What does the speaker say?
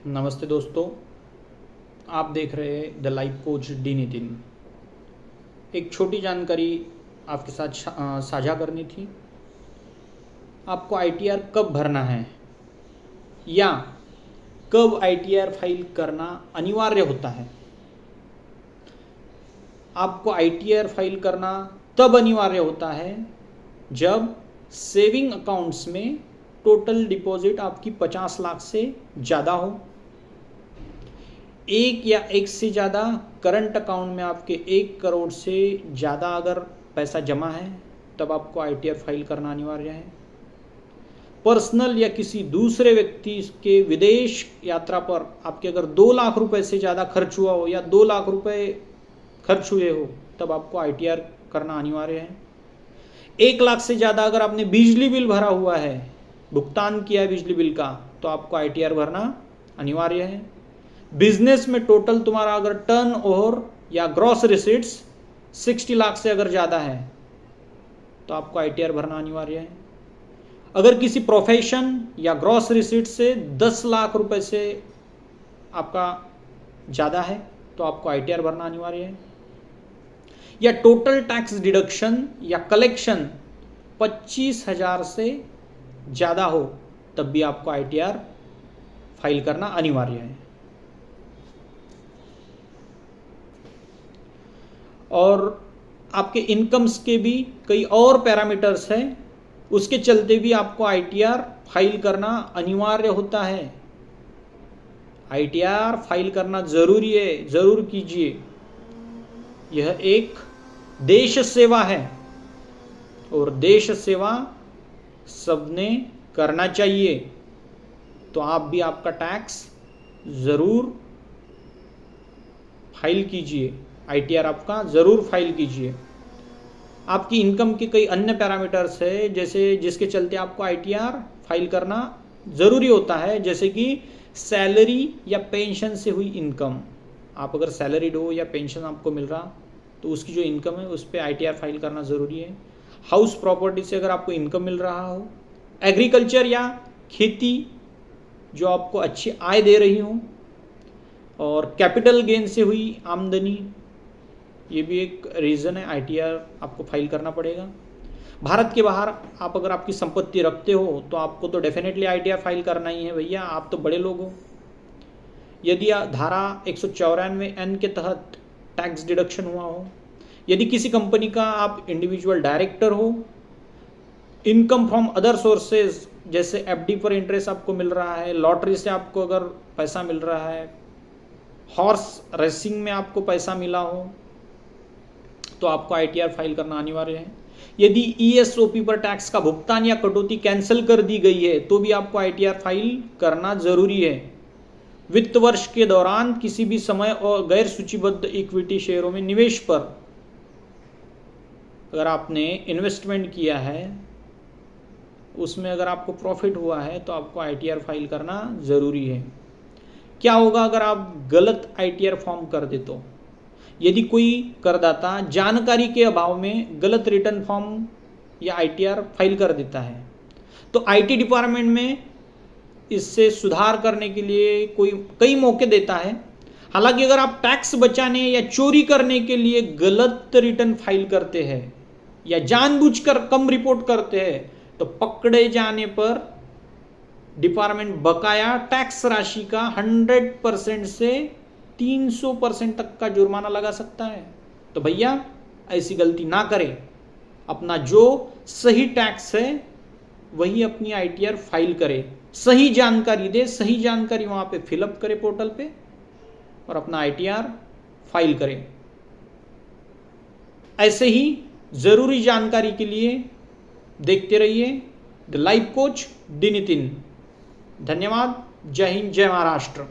नमस्ते दोस्तों, आप देख रहे हैं the life coach D Nitin. एक छोटी जानकारी आपके साथ साझा करनी थी। आपको आईटीआर कब भरना है या कब आईटीआर फाइल करना अनिवार्य होता है। आपको आईटीआर फाइल करना तब अनिवार्य होता है जब सेविंग अकाउंट्स में टोटल डिपॉजिट आपकी 50 लाख से ज़्यादा हो, एक या एक से ज़्यादा करंट अकाउंट में आपके 1 करोड़ से ज़्यादा अगर पैसा जमा है तब आपको आईटीआर फाइल करना अनिवार्य है। पर्सनल या किसी दूसरे व्यक्ति के विदेश यात्रा पर आपके अगर 2 लाख रुपए से ज़्यादा खर्च हुआ हो या 2 लाख रुपए खर्च हुए हो तब आपको आईटीआर करना अनिवार्य है। 1 लाख से ज़्यादा अगर आपने बिजली बिल भरा हुआ है, भुगतान किया है बिजली बिल का, तो आपको आईटीआर भरना अनिवार्य है। बिजनेस में टोटल तुम्हारा अगर टर्न ओवर या ग्रॉस रिसीट्स 60 लाख से अगर ज़्यादा है तो आपको आईटीआर भरना अनिवार्य है। अगर किसी प्रोफेशन या ग्रॉस रिसीट से 10 लाख रुपए से आपका ज़्यादा है तो आपको आईटीआर भरना अनिवार्य है। या टोटल टैक्स डिडक्शन या कलेक्शन 25,000 से ज़्यादा हो तब भी आपको आईटीआर फाइल करना अनिवार्य है। और आपके इनकम्स के भी कई और पैरामीटर्स हैं, उसके चलते भी आपको आईटीआर फाइल करना अनिवार्य होता है। आईटीआर फाइल करना ज़रूरी है, ज़रूर कीजिए। यह एक देश सेवा है और देश सेवा सबने करना चाहिए, तो आप भी आपका टैक्स ज़रूर फाइल कीजिए। आईटीआर आपका ज़रूर फाइल कीजिए। आपकी इनकम के कई अन्य पैरामीटर्स है जैसे जिसके चलते आपको आईटीआर फाइल करना ज़रूरी होता है, जैसे कि सैलरी या पेंशन से हुई इनकम। आप अगर सैलरीड हो या पेंशन आपको मिल रहा तो उसकी जो इनकम है उस पर आईटीआर फाइल करना ज़रूरी है। हाउस प्रॉपर्टी से अगर आपको इनकम मिल रहा हो, एग्रीकल्चर या खेती जो आपको अच्छी आय दे रही हो, और कैपिटल गेन से हुई आमदनी, ये भी एक रीज़न है आईटीआर आपको फाइल करना पड़ेगा। भारत के बाहर आप अगर आपकी संपत्ति रखते हो तो आपको तो डेफिनेटली आईटीआर फाइल करना ही है भैया, आप तो बड़े लोग हो। यदि धारा 194(n) के तहत टैक्स डिडक्शन हुआ हो, यदि किसी कंपनी का आप इंडिविजुअल डायरेक्टर हो, इनकम फ्रॉम अदर सोर्सेज जैसे एफडी पर इंटरेस्ट आपको मिल रहा है, लॉटरी से आपको अगर पैसा मिल रहा है, हॉर्स रेसिंग में आपको पैसा मिला हो, तो आपको आईटीआर फाइल करना अनिवार्य है। यदि ईएसओपी पर टैक्स का भुगतान या कटौती कैंसिल कर दी गई है तो भी आपको आईटीआर फाइल करना जरूरी है। वित्त वर्ष के दौरान किसी भी समय और गैर सूचीबद्ध इक्विटी शेयरों में निवेश पर अगर आपने इन्वेस्टमेंट किया है, उसमें अगर आपको प्रॉफिट हुआ है तो आपको आईटीआर फाइल करना ज़रूरी है। क्या होगा अगर आप गलत आईटीआर फॉर्म कर दे तो? यदि कोई करदाता जानकारी के अभाव में गलत रिटर्न फॉर्म या आईटीआर फाइल कर देता है तो आईटी डिपार्टमेंट में इससे सुधार करने के लिए कोई कई मौके देता है। हालांकि अगर आप टैक्स बचाने या चोरी करने के लिए गलत रिटर्न फाइल करते हैं या जानबूझकर कम रिपोर्ट करते हैं तो पकड़े जाने पर डिपार्टमेंट बकाया टैक्स राशि का 100% से 300% तक का जुर्माना लगा सकता है। तो भैया ऐसी गलती ना करें, अपना जो सही टैक्स है वही अपनी आईटीआर फाइल करे, सही जानकारी दे, सही जानकारी वहाँ पे फिलअप करे पोर्टल पे और अपना आईटीआर फाइल करें। ऐसे ही ज़रूरी जानकारी के लिए देखते रहिए the life coach D Nitin. धन्यवाद। जय हिंद, जय महाराष्ट्र।